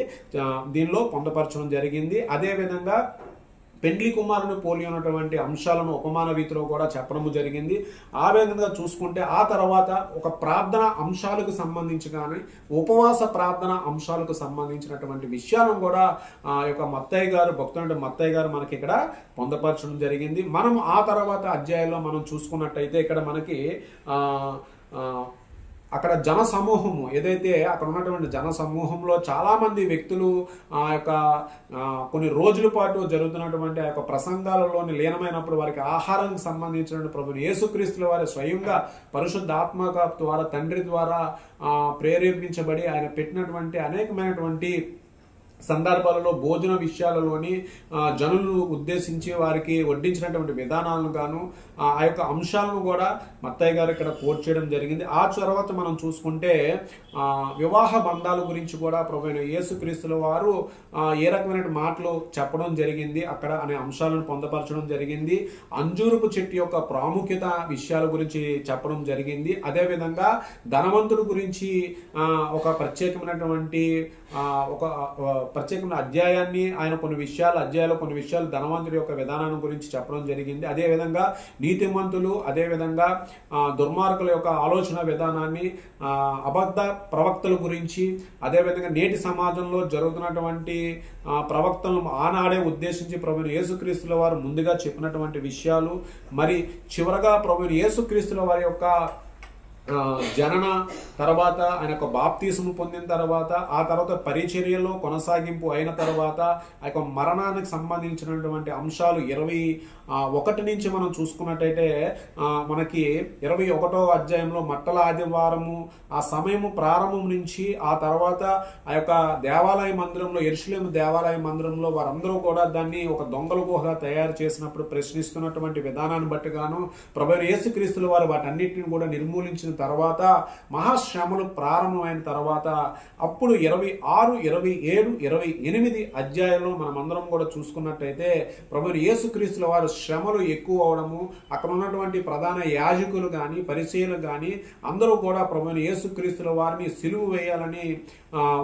దీనిలో పొందపరచడం జరిగింది. అదేవిధంగా పెండ్లి కుమారుని పోలి ఉన్నటువంటి అంశాలను ఉపమాన రీతిలో కూడా చెప్పడము జరిగింది. ఆ విధంగా చూసుకుంటే ఆ తర్వాత ఒక ప్రార్థన అంశాలకు సంబంధించి కానీ ఉపవాస ప్రార్థన అంశాలకు సంబంధించినటువంటి విషయాలను కూడా ఆ యొక్క మత్తయి గారు, భక్తుడు మత్తయి గారు మనకి ఇక్కడ పొందపరచడం జరిగింది. మనం ఆ తర్వాత అధ్యాయంలో మనం చూసుకున్నట్టయితే ఇక్కడ మనకి అక్కడ జన సమూహము ఏదైతే అక్కడ ఉన్నటువంటి జన సమూహంలో చాలా మంది వ్యక్తులు ఆ యొక్క కొన్ని రోజుల పాటు జరుగుతున్నటువంటి ఆ యొక్క ప్రసంగాలలోని లీనమైనప్పుడు వారికి ఆహారానికి సంబంధించిన ప్రభువు యేసుక్రీస్తుల వారి స్వయంగా పరిశుద్ధ ఆత్మ ద్వారా తండ్రి ద్వారా ప్రేరేపించబడి ఆయన పెట్టినటువంటి అనేకమైనటువంటి సందర్భాలలో భోజన విషయాలలోని జనులను ఉద్దేశించి వారికి వడ్డించినటువంటి విధానాలను గాను ఆ యొక్క అంశాలను కూడా మత్తయి గారు ఇక్కడ కోట్ చేయడం జరిగింది. ఆ తర్వాత మనం చూసుకుంటే వివాహ బంధాల గురించి కూడా ప్రభువైన యేసుక్రీస్తుల వారు ఏ రకమైన మాటలు చెప్పడం జరిగింది అక్కడ అనే అంశాలను పొందపరచడం జరిగింది. అంజూరపు చెట్టు యొక్క ప్రాముఖ్యత విషయాల గురించి చెప్పడం జరిగింది. అదేవిధంగా ధనవంతుడు గురించి ఒక ప్రత్యేకమైనటువంటి అధ్యాయాన్ని ఆయన కొన్ని విషయాలు ధనవంతుడి యొక్క విధానాన్ని గురించి చెప్పడం జరిగింది. అదేవిధంగా నీతిమంతులు, అదేవిధంగా దుర్మార్గుల యొక్క ఆలోచన విధానాన్ని, అబద్ధ ప్రవక్తల గురించి, అదేవిధంగా నేటి సమాజంలో జరుగుతున్నటువంటి ప్రవక్తలను ఆనాడే ఉద్దేశించి ప్రభువైన యేసుక్రీస్తుల వారు ముందుగా చెప్పినటువంటి విషయాలు, మరి చివరగా ప్రభువైన యేసుక్రీస్తుల వారి యొక్క జనన తర్వాత ఆయన యొక్క బాప్తీసము పొందిన తర్వాత ఆ తర్వాత పరిచర్యలో కొనసాగింపు అయిన తర్వాత ఆ యొక్క మరణానికి సంబంధించినటువంటి అంశాలు 21 నుంచి మనం చూసుకున్నట్టయితే మనకి 21వ అధ్యాయంలో మట్టల ఆదివారము ఆ సమయము ప్రారంభం నుంచి ఆ తర్వాత ఆ యొక్క దేవాలయ మందిరంలో యెరూషలేము దేవాలయ మందిరంలో వారందరూ కూడా దాన్ని ఒక దొంగల గుహగా తయారు చేసినప్పుడు ప్రశ్నిస్తున్నటువంటి విధానాన్ని బట్టి గాను ప్రభువైన యేసుక్రీస్తుల వారు వాటన్నిటిని కూడా నిర్మూలించిన తర్వాత మహాశ్రమలు ప్రారంభమైన తర్వాత అప్పుడు 26, 27, 28 అధ్యాయంలో మనమందరం కూడా చూసుకున్నట్టయితే ప్రభువైన యేసుక్రీస్తుల వారు శ్రమలు ఎక్కువ అవడము, అక్కడ ఉన్నటువంటి ప్రధాన యాజకులు కానీ పరిచయులు కానీ అందరూ కూడా ప్రభువైన యేసుక్రీస్తుల వారిని సిలువ వేయాలని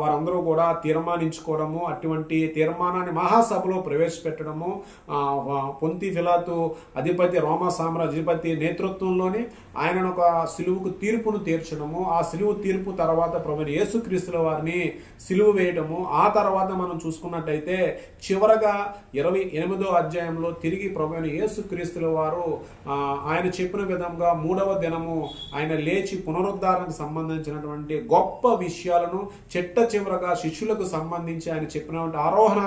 వారందరూ కూడా తీర్మానించుకోవడము, అటువంటి తీర్మానాన్ని మహాసభలో ప్రవేశపెట్టడము, పొంతి పిలాతు అధిపతి రోమా సామ్రాజ్యాధిపతి నేతృత్వంలోని ఆయనను ఒక సిలువుకు తీర్పును తీర్చడము, ఆ సిలువు తీర్పు తర్వాత ప్రభువైన యేసుక్రీస్తుల వారిని సిలువ వేయడము. ఆ తర్వాత మనం చూసుకున్నట్టయితే చివరగా 28వ అధ్యాయంలో తిరిగి ప్రభువైన యేసుక్రీస్తుల వారు ఆయన చెప్పిన విధంగా 3వ దినము ఆయన లేచి పునరుద్ధారణకు సంబంధించినటువంటి గొప్ప విషయాలను చిట్ట చివరగా శిష్యులకు సంబంధించి ఆయన చెప్పినటువంటి ఆరోహణ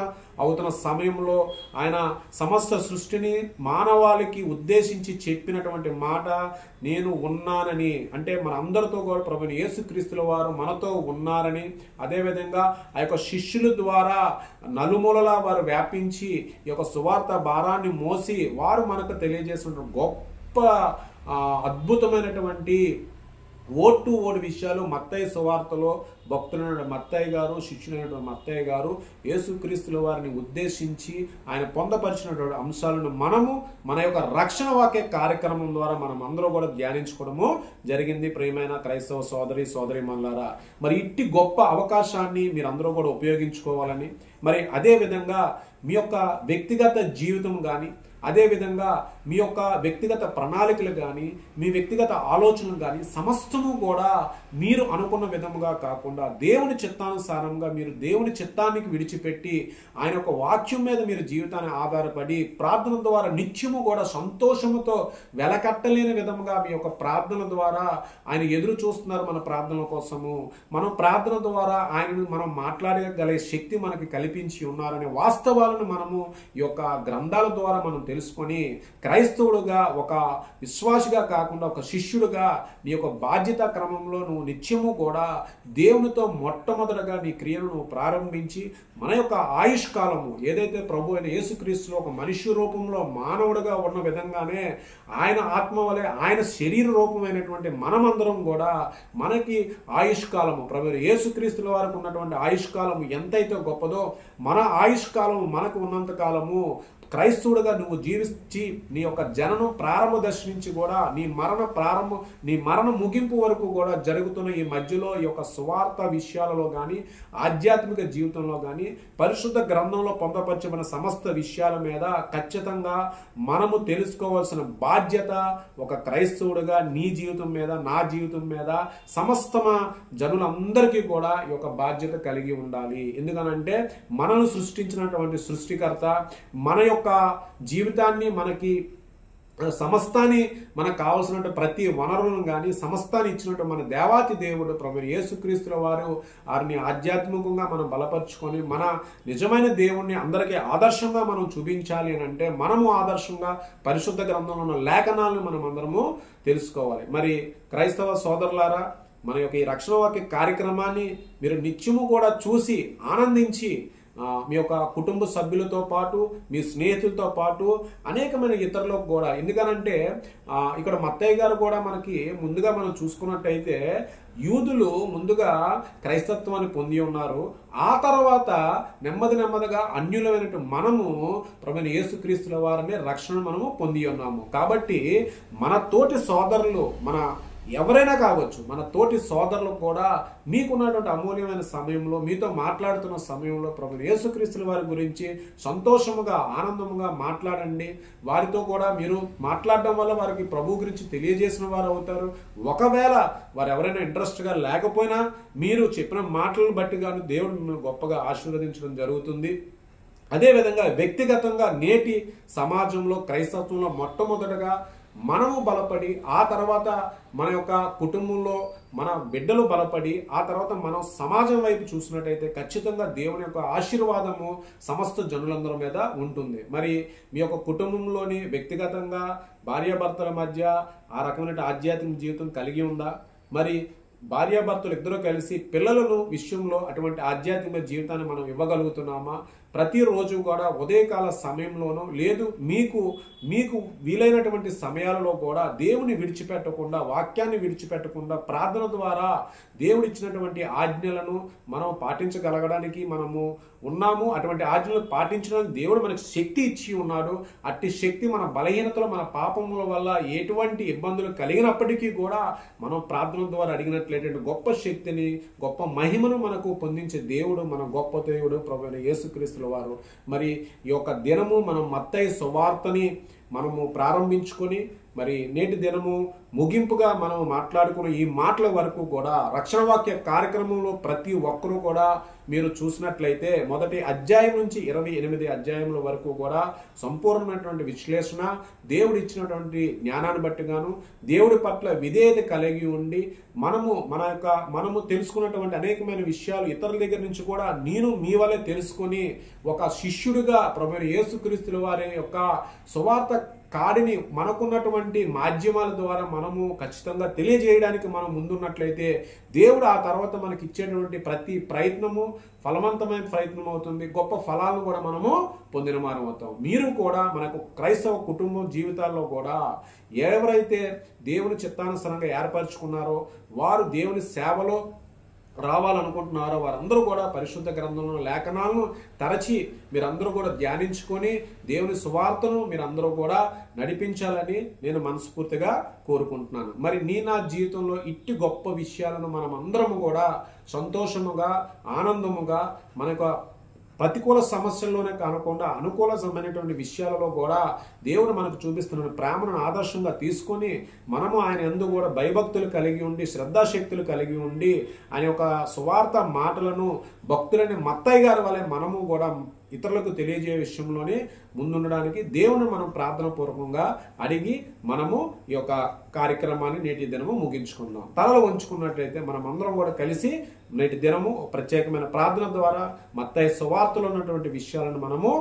అవుతున్న సమయంలో ఆయన సమస్త సృష్టిని మానవాళికి ఉద్దేశించి చెప్పినటువంటి మాట నేను ఉన్నానని, అంటే మన అందరితో కూడా ప్రభువైన యేసుక్రీస్తుల వారు మనతో ఉన్నారని, అదేవిధంగా ఆ యొక్క శిష్యుల ద్వారా నలుమూలలా వారు వ్యాపించి ఈ యొక్క సువార్త భారాన్ని మోసి వారు మనకు తెలియజేసిన గొప్ప అద్భుతమైనటువంటి ఓట్ టు ఓట్ విషయాలు మత్తయి సువార్తలో భక్తులైన మత్తయి గారు, శిష్యులైనటువంటి మత్తయి గారు యేసుక్రీస్తుల వారిని ఉద్దేశించి ఆయన పొందపరిచినటువంటి అంశాలను మనము మన యొక్క రక్షణ వాక్య కార్యక్రమం ద్వారా మనం అందరూ కూడా ధ్యానించుకోవడము జరిగింది. ప్రియమైన క్రైస్తవ సోదరి మనులారా, మరి ఇట్టి గొప్ప అవకాశాన్ని మీరందరూ కూడా ఉపయోగించుకోవాలని, మరి అదే విధంగా మీ యొక్క వ్యక్తిగత జీవితం కానీ, అదేవిధంగా మీ యొక్క వ్యక్తిగత ప్రణాళికలు కానీ, మీ వ్యక్తిగత ఆలోచనలు కానీ సమస్తము కూడా మీరు అనుకున్న విధముగా కాకుండా దేవుని చిత్తానుసారంగా మీరు దేవుని చిత్తానికి విడిచిపెట్టి ఆయన యొక్క వాక్యం మీద మీరు జీవితాన్ని ఆధారపడి ప్రార్థన ద్వారా నిత్యము కూడా సంతోషముతో వెలకట్టలేని విధముగా మీ యొక్క ప్రార్థన ద్వారా ఆయన ఎదురు చూస్తున్నారు మన ప్రార్థనల కోసము. మనం ప్రార్థన ద్వారా ఆయనను మనం మాట్లాడగలిగే శక్తి మనకి కల్పించి ఉన్నారనే వాస్తవాలను మనము ఈ యొక్క గ్రంథాల ద్వారా మనం తెలుసుకొని క్రైస్తవుడుగా ఒక విశ్వాసిగా కాకుండా ఒక శిష్యుడుగా నీ యొక్క బాధ్యత క్రమంలో నువ్వు నిత్యము కూడా దేవునితో మొట్టమొదటగా నీ క్రియలను ప్రారంభించి మన యొక్క ఆయుష్కాలము ఏదైతే ప్రభు అయిన యేసుక్రీస్తులో ఒక మనిషి రూపంలో మానవుడిగా ఉన్న విధంగానే ఆయన ఆత్మ వలె ఆయన శరీర రూపమైనటువంటి మనమందరం కూడా మనకి ఆయుష్కాలము ప్రభు యేసుక్రీస్తుల వారికి ఉన్నటువంటి ఆయుష్కాలము ఎంతైతే గొప్పదో మన ఆయుష్కాలము మనకు ఉన్నంత కాలము క్రైస్తవుడిగా నువ్వు జీవించి నీ యొక్క జననం ప్రారంభ దశ నుంచి కూడా నీ మరణ ముగింపు వరకు కూడా జరుగుతున్న ఈ మధ్యలో ఈ యొక్క సువార్త విషయాలలో కానీ ఆధ్యాత్మిక జీవితంలో కానీ పరిశుద్ధ గ్రంథంలో పొందపరచబడిన సమస్త విషయాల మీద ఖచ్చితంగా మనము తెలుసుకోవాల్సిన బాధ్యత ఒక క్రైస్తవుడిగా నీ జీవితం మీద, నా జీవితం మీద, సమస్త జనులందరికీ కూడా ఈ యొక్క బాధ్యత కలిగి ఉండాలి. ఎందుకనంటే మనల్ని సృష్టించినటువంటి సృష్టికర్త మన యొక్క జీవితాన్ని, మనకి సమస్తాన్ని, మనకు కావాల్సిన ప్రతి వనరులను కానీ సమస్తాన్ని ఇచ్చినట్టు మన దేవాతి దేవుడు ప్రభువైన యేసుక్రీస్తుల వారు వారిని ఆధ్యాత్మికంగా మనం బలపరుచుకొని మన నిజమైన దేవుణ్ణి అందరికీ ఆదర్శంగా మనం చూపించాలి అని అంటే మనము ఆదర్శంగా పరిశుద్ధ గ్రంథంలో ఉన్న లేఖనాలను మనం అందరము తెలుసుకోవాలి. మరి క్రైస్తవ సోదరులారా, మన యొక్క ఈ రక్షణ వాక్య కార్యక్రమాన్ని మీరు నిత్యము కూడా చూసి ఆనందించి మీ యొక్క కుటుంబ సభ్యులతో పాటు, మీ స్నేహితులతో పాటు అనేకమైన ఇతరులకు కూడా, ఎందుకనంటే ఇక్కడ మత్తయ్య గారు కూడా మనకి ముందుగా మనం చూసుకున్నట్టయితే యూదులు ముందుగా క్రైస్తత్వాన్ని పొంది ఉన్నారు. ఆ తర్వాత నెమ్మదిగా అన్యులమైనట్టు మనము ప్రభువైన యేసుక్రీస్తుల వారిని రక్షణ మనము పొంది ఉన్నాము. కాబట్టి మన తోటి సోదరులు, మన ఎవరైనా కావచ్చు, మన తోటి సోదరులు కూడా మీకున్నటువంటి అమూల్యమైన సమయంలో, మీతో మాట్లాడుతున్న సమయంలో ప్రభువైన యేసుక్రీస్తుల వారి గురించి సంతోషముగా, ఆనందముగా మాట్లాడండి. వారితో కూడా మీరు మాట్లాడడం వల్ల వారికి ప్రభు గురించి తెలియజేసిన వారు అవుతారు. ఒకవేళ వారు ఎవరైనా ఇంట్రెస్ట్గా లేకపోయినా మీరు చెప్పిన మాటలను బట్టి కానీ దేవుడు మిమ్మల్ని గొప్పగా ఆశీర్వదించడం జరుగుతుంది. అదేవిధంగా వ్యక్తిగతంగా నేటి సమాజంలో క్రైస్తవంలో మొట్టమొదటగా మనము బలపడి, ఆ తర్వాత మన యొక్క కుటుంబంలో మన బిడ్డలు బలపడి, ఆ తర్వాత మనం సమాజం వైపు చూసినట్టయితే ఖచ్చితంగా దేవుని యొక్క ఆశీర్వాదము సమస్త జనులందరి మీద ఉంటుంది. మరి మీ యొక్క కుటుంబంలోని వ్యక్తిగతంగా భార్యాభర్తల మధ్య ఆ రకమైన ఆధ్యాత్మిక జీవితం కలిగి ఉందా? మరి భార్యాభర్తలు ఇద్దరూ కలిసి పిల్లలను విషయంలో అటువంటి ఆధ్యాత్మిక జీవితాన్ని మనం ఇవ్వగలుగుతున్నామా? ప్రతిరోజు కూడా ఉదయకాల సమయంలోనూ లేదు మీకు వీలైనటువంటి సమయాలలో కూడా దేవుని విడిచిపెట్టకుండా, వాక్యాన్ని విడిచిపెట్టకుండా ప్రార్థన ద్వారా దేవుడు ఇచ్చినటువంటి ఆజ్ఞలను మనం పాటించగలగడానికి మనము ఉన్నాము. అటువంటి ఆజ్ఞలను పాటించడానికి దేవుడు మనకు శక్తి ఇచ్చి ఉన్నాడు. అట్టి శక్తి మన బలహీనతలో, మన పాపముల వల్ల ఎటువంటి ఇబ్బందులు కలిగినప్పటికీ కూడా మనం ప్రార్థన ద్వారా అడిగినట్లయితే గొప్ప శక్తిని, గొప్ప మహిమను మనకు పొందించే దేవుడు మన గొప్ప దేవుడు ప్రభువైన యేసుక్రీస్తుల వారు. మరి ఈ యొక్క దినము మనం మత్తయి సువార్తని మనము ప్రారంభించుకొని మరి నేటి దినము ముగింపుగా మనం మాట్లాడుకున్న ఈ మాటల వరకు కూడా రక్షణ వాక్య కార్యక్రమంలో ప్రతి ఒక్కరూ కూడా మీరు చూసినట్లయితే మొదటి అధ్యాయం నుంచి 28 అధ్యాయముల వరకు కూడా సంపూర్ణమైనటువంటి విశ్లేషణ, దేవుడు ఇచ్చినటువంటి జ్ఞానాన్ని బట్టిగాను దేవుడి పట్ల విధేయత కలిగి ఉండి మనము తెలుసుకున్నటువంటి అనేకమైన విషయాలు ఇతరుల దగ్గర నుంచి కూడా నేను మీ వల్లే తెలుసుకొని ఒక శిష్యుడిగా ప్రభువైన యేసుక్రీస్తుల వారి యొక్క సువార్త కాడిని మనకున్నటువంటి మాధ్యమాల ద్వారా మనము ఖచ్చితంగా తెలియజేయడానికి మనం ముందున్నట్లయితే దేవుడు ఆ తర్వాత మనకి ఇచ్చేటువంటి ప్రతి ప్రయత్నము ఫలవంతమైన ప్రయత్నం అవుతుంది. గొప్ప ఫలాలను కూడా మనము పొందిన వారం అవుతాం. మీరు కూడా మనకు క్రైస్తవ కుటుంబం జీవితాల్లో కూడా ఎవరైతే దేవుని చిత్తానుసారంగా ఏర్పరచుకున్నారో, వారు దేవుని సేవలో రావాలనుకుంటున్నారో వారందరూ కూడా పరిశుద్ధ గ్రంథంలో లేఖనాలను తరచి మీరందరూ కూడా ధ్యానించుకొని దేవుని సువార్తను మీరందరూ కూడా నడిపించాలని నేను మనస్ఫూర్తిగా కోరుకుంటున్నాను. మరి నా జీవితంలో ఇట్టి గొప్ప విషయాలను మనం అందరము కూడా సంతోషముగా, ఆనందముగా, మనకు ప్రతికూల సమస్యల్లోనే కాకుండా అనుకూలమైనటువంటి విషయాలలో కూడా దేవుడు మనకు చూపిస్తున్న ప్రేమను ఆదర్శంగా తీసుకొని మనము ఆయన యందు కూడా భయభక్తులు కలిగి ఉండి, శ్రద్ధాశక్తులు కలిగి ఉండి ఆయన యొక్క సువార్త మాటలను భక్తులని మత్తయ్య గారి వలె మనము కూడా ఇతరులకు తెలియజేయ విషయంలోనే ముందుండడానికి దేవుని మనం ప్రార్థన పూర్వకంగా అడిగి మనము ఈ యొక్క కార్యక్రమాన్ని నేటి దినము ముగించుకుందాం. తలలు వంచుకున్నట్లయితే మనం అందరం కూడా కలిసి నేటి దినము ప్రత్యేకమైన ప్రార్థన ద్వారా మత్తయి సువార్తలో ఉన్నటువంటి విషయాలను మనము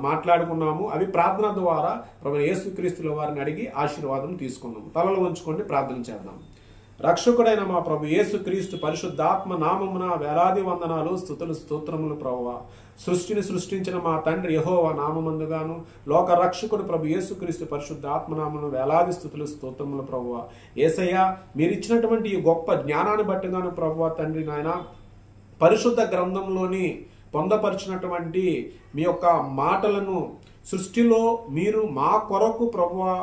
మాట్లాడుకున్నాము. అవి ప్రార్థన ద్వారా ప్రభువైన యేసుక్రీస్తుల వారిని అడిగి ఆశీర్వాదం తీసుకున్నాము. తలలు వంచుకొని ప్రార్థన చేద్దాం. రక్షకుడైన మా ప్రభు యేసుక్రీస్తు పరిశుద్ధాత్మ నామమున వేలాది వందనాలు, స్తుతులు, స్తోత్రములు ప్రభువా. సృష్టిని సృష్టించిన మా తండ్రి యెహోవా నామమందుగాను, లోక రక్షకుడు ప్రభు యేసుక్రీస్తు పరిశుద్ధాత్మనామను వేలాది స్తుతులు, స్తోత్రములు ప్రభువా. యేసయ్య, మీరు ఇచ్చినటువంటి ఈ గొప్ప జ్ఞానాన్ని బట్టిగాను ప్రభువా తండ్రి నాయన, పరిశుద్ధ గ్రంథంలోని పొందపరిచినటువంటి మీ యొక్క మాటలను సృష్టిలో మీరు మా కొరకు ప్రభువా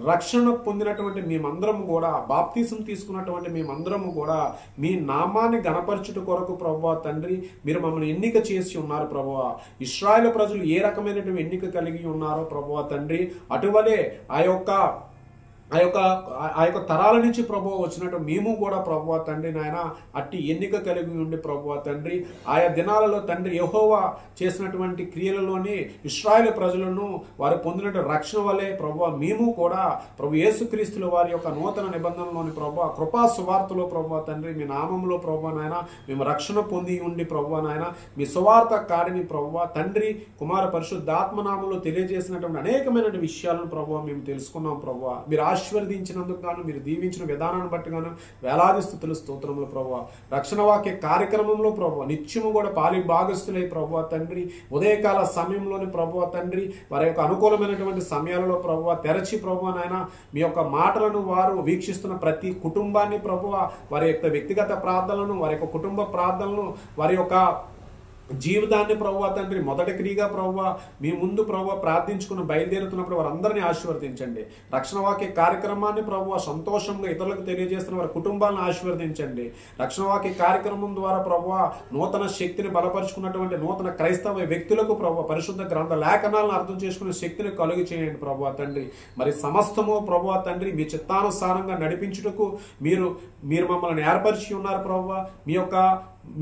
రక్షణ పొందినటువంటి మేమందరము కూడా, బాప్తిసం తీసుకున్నటువంటి మేమందరము కూడా మీ నామాన్ని గణపరచుట కొరకు ప్రభువా తండ్రి మీరు మమ్మల్ని ఎన్నిక చేసి ఉన్నారు ప్రభువా. ఇశ్రాయేలు ప్రజలు ఏ రకమైనటువంటి ఎన్నిక కలిగి ఉన్నారో ప్రభువా తండ్రి, అటువలే ఆ యొక్క తరాల నుంచి ప్రభువా వచ్చినట్టు మేము కూడా ప్రభువా తండ్రి నాయన అట్టి ఎన్నిక కలిగి ఉండి ప్రభువా తండ్రి ఆయా దినాలలో తండ్రి యెహోవా చేసినటువంటి క్రియలలోని ఇశ్రాయేలు ప్రజలను వారు పొందిన రక్షణ వల్లే ప్రభువా మేము కూడా ప్రభు యేసుక్రీస్తుల వారి యొక్క నూతన నిబంధనలోని ప్రభువా కృపా సువార్తలో ప్రభువా తండ్రి మీ నామంలో ప్రభువా నాయన మేము రక్షణ పొంది ఉండి ప్రభువా నాయన మీ సువార్త కాడిని ప్రభువా తండ్రి కుమార పరిశుద్ధాత్మనామంలో తెలియజేసినటువంటి అనేకమైన విషయాలను ప్రభువా మేము తెలుసుకున్నాం ప్రభువా. మీరు ఆశీర్వదించినందుకు గాను, మీరు దీవించిన విధానాన్ని బట్టి గాను వేలాది స్తుతులు స్తోత్రములు ప్రభువా. రక్షణ వాక్య కార్యక్రమంలో ప్రభువా నిత్యము కూడా పాలి భాగస్తులై ప్రభువా తండ్రి ఉదయకాల సమయంలోని ప్రభువా తండ్రి వారి యొక్క అనుకూలమైనటువంటి సమయాలలో ప్రభువా తెరచి ప్రభువా నాయన మీ యొక్క మాటలను వారు వీక్షిస్తున్న ప్రతి కుటుంబాన్ని ప్రభువా వారి యొక్క వ్యక్తిగత ప్రార్థనలను, వారి యొక్క కుటుంబ ప్రార్థనలను, వారి యొక్క జీవితాన్ని ప్రభువా తండ్రి మొదటి క్రియగా ప్రభువా మీ ముందు ప్రభువా ప్రార్థించుకుని బయలుదేరుతున్నప్పుడు వారందరినీ ఆశీర్వదించండి. రక్షణ వాక్య కార్యక్రమాన్ని ప్రభువా సంతోషంగా ఇతరులకు తెలియజేస్తున్న వారి కుటుంబాలను ఆశీర్వదించండి. రక్షణ వాక్య కార్యక్రమం ద్వారా ప్రభువా నూతన శక్తిని బలపరుచుకున్నటువంటి నూతన క్రైస్తవ వ్యక్తులకు ప్రభువా పరిశుద్ధ గ్రంథ లేఖనాలను అర్థం చేసుకునే శక్తిని కలుగు చేయండి ప్రభువా తండ్రి. మరి సమస్తము ప్రభువా తండ్రి మీ చిత్తానుసారంగా నడిపించుటకు మీరు మమ్మల్ని ఏర్పరిచి ఉన్నారు ప్రభువా. మీ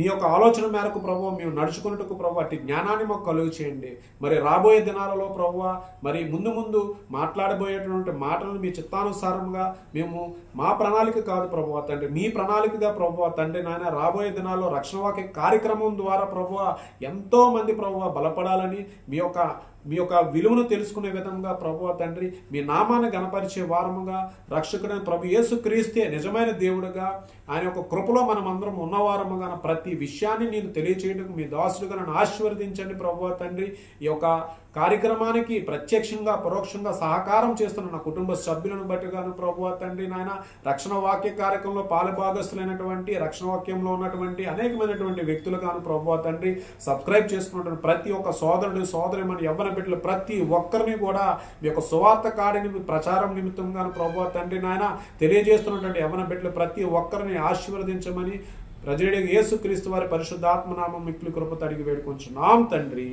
యొక్క ఆలోచన మేరకు ప్రభువా మేము నడుచుకున్నట్టుకు ప్రభువా అట్టి జ్ఞానాన్ని మాకు కలుగు చేయండి. మరి రాబోయే దినాలలో ప్రభువా మరి ముందు మాట్లాడబోయేటువంటి మాటలను మీ చిత్తానుసారంగా మేము మా ప్రణాళిక కాదు ప్రభువా తండ్రి, మీ ప్రణాళికగా ప్రభువా తండ్రి నాయన రాబోయే దినాల్లో రక్షణ వాక్య కార్యక్రమం ద్వారా ప్రభువా ఎంతో మంది ప్రభువా బలపడాలని మీ యొక్క విలువను తెలుసుకునే విధంగా ప్రభువా తండ్రి మీ నామాన్ని గణపరిచే వారముగా రక్షకుడైన ప్రభు యేసుక్రీస్తే నిజమైన దేవుడుగా ఆయన యొక్క కృపలో మనం అందరం ఉన్నవారముగా ప్రతి విషయాన్ని నేను తెలియచేయడానికి మీ దాసుడుగా నన్ను ఆశీర్వదించండి ప్రభువా తండ్రి. ఈ యొక్క కార్యక్రమానికి ప్రత్యక్షంగా పరోక్షంగా సహకారం చేస్తున్న నా కుటుంబ సభ్యులను బట్టి గాను ప్రభువా తండ్రి నాయన రక్షణ వాక్య కార్యక్రమంలో పాలుభాగస్తులైనటువంటి రక్షణ వాక్యంలో ఉన్నటువంటి అనేకమైనటువంటి వ్యక్తులు గాను ప్రభువా తండ్రి సబ్స్క్రైబ్ చేసుకున్నటువంటి ప్రతి ఒక్క సోదరుడు సోదరిమణి యవ్వన బిడ్డలు ప్రతి ఒక్కరిని కూడా మీ యొక్క సువార్త కాడిని ప్రచారం నిమిత్తంగాను ప్రభువా తండ్రి నాయన తెలియజేస్తున్నటువంటి యవ్వన బిడ్డలు ప్రతి ఒక్కరిని ఆశీర్వదించమని ప్రజలుడైన యేసుక్రీస్తు వారి పరిశుద్ధాత్మనామం మిక్కిలి కృపతో అడిగి వేడుకొంచున్నాం తండ్రి.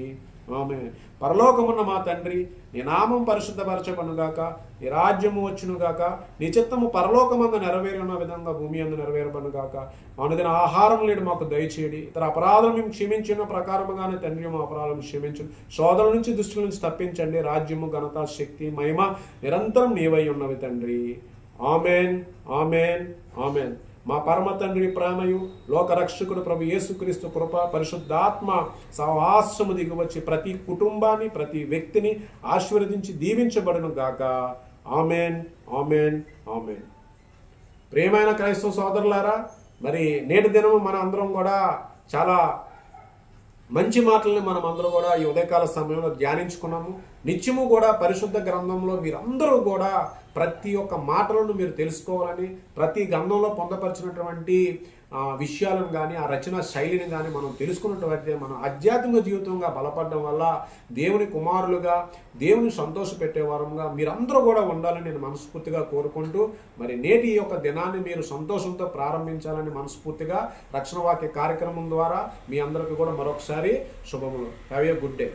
ఆమేన్. పరలోకమున్న మా తండ్రి నీ నామం పరిశుద్ధపరచబడుగాక, నీ రాజ్యము వచ్చునుగాక, నీ చిత్తము పరలోకమందు నెరవేరున్న విధంగా భూమి అందు నెరవేరబడుగాక. అనుదిన ఆహారం లేడు మాకు దయచేయడి, ఇతర అపరాధులు మేము క్షమించిన ప్రకారముగానే తండ్రి మా అపరాధులను క్షమించు, శోధనల నుంచి దుష్టుల నుంచి తప్పించండి. రాజ్యము ఘనత శక్తి మహిమ నిరంతరం నీవై ఉన్నవి తండ్రి. ఆమేన్ ఆమేన్ ఆమేన్. మా పరమ తండ్రి ప్రేమయు లోకరక్షకుడు ప్రభు యేసుక్రీస్తు కృప పరిశుద్ధాత్మ సహవాసము దిగివచ్చి ప్రతి కుటుంబాన్ని ప్రతి వ్యక్తిని ఆశీర్వదించి దీవించబడును గాక. ఆమేన్ ఆమేన్ ఆమేన్. ప్రియమైన క్రైస్తవ సోదరులారా, మరి నేటి దినము మన అందరం కూడా చాలా మంచి మాటల్ని మనం అందరూ కూడా ఈ ఉదయకాల సమయంలో ధ్యానించుకున్నాము. నిత్యము కూడా పరిశుద్ధ గ్రంథంలో మీరందరూ కూడా ప్రతి ఒక్క మాటలను మీరు తెలుసుకోవాలని, ప్రతి గ్రంథంలో పొందపరిచినటువంటి విషయాలను కానీ ఆ రచన శైలిని కానీ మనం తెలుసుకున్నట్లయితే మనం ఆధ్యాత్మిక జీవితంగా బలపడడం వల్ల దేవుని కుమారులుగా దేవుని సంతోషపెట్టేవారంగా మీరందరూ కూడా ఉండాలని నేను మనస్ఫూర్తిగా కోరుకుంటూ మరి నేటి యొక్క దినాన్ని మీరు సంతోషంతో ప్రారంభించాలని మనస్ఫూర్తిగా రక్షణ వాక్య కార్యక్రమం ద్వారా మీ అందరికీ కూడా మరొకసారి శుభములు. Have a good day.